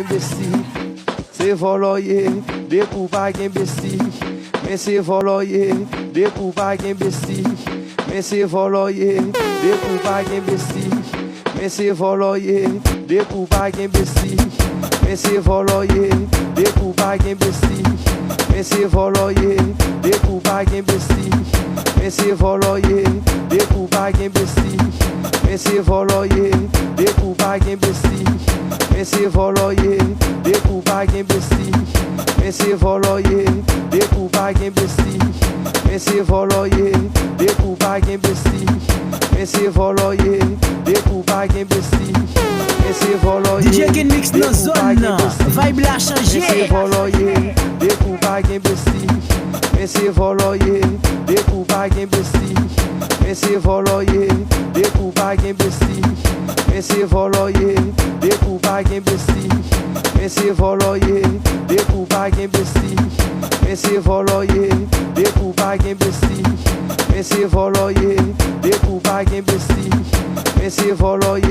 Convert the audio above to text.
besti. C'est Volèw, Depiw pas gen besti. Mais c'est Volèw, Depiw pas gen besti. Mais c'est Volèw, Depiw pas gen besti. Mais c'est Volèw, Depiw pas gen besti. Mais c'est Volèw, Depiw pas gen besti. Mais c'est Volèw, Depiw pas gen besti. Mais c'est Volèw, Depiw pas gen besti. Mais c'est Volèw, Depiw pas gen besti. Mais c'est Volèw, Depiw pas gen besti. Mais c'est Volèw, Depiw pas gen besti. Mais c'est Volèw, Depiw pas gen besti. Mais c'est Volèw, Depiw pas gen besti. Mais c'est Volèw, DJ Kenn mix dans zone, vibe la changé. Mais c'est Volèw, Depiw pas gen besti. Mais c'est Volèw, Depiw pas gen besti. Mais c'est Volèw, Depiw pas gen besti. Mais c'est Volèw, Depiw pas gen besti. Mais c'est Volèw, Depiw pas gen besti. Mais c'est Volèw, Depiw pas gen besti. Mais c'est Volèw, Depiw pas gen besti. Mais c'est Volèw.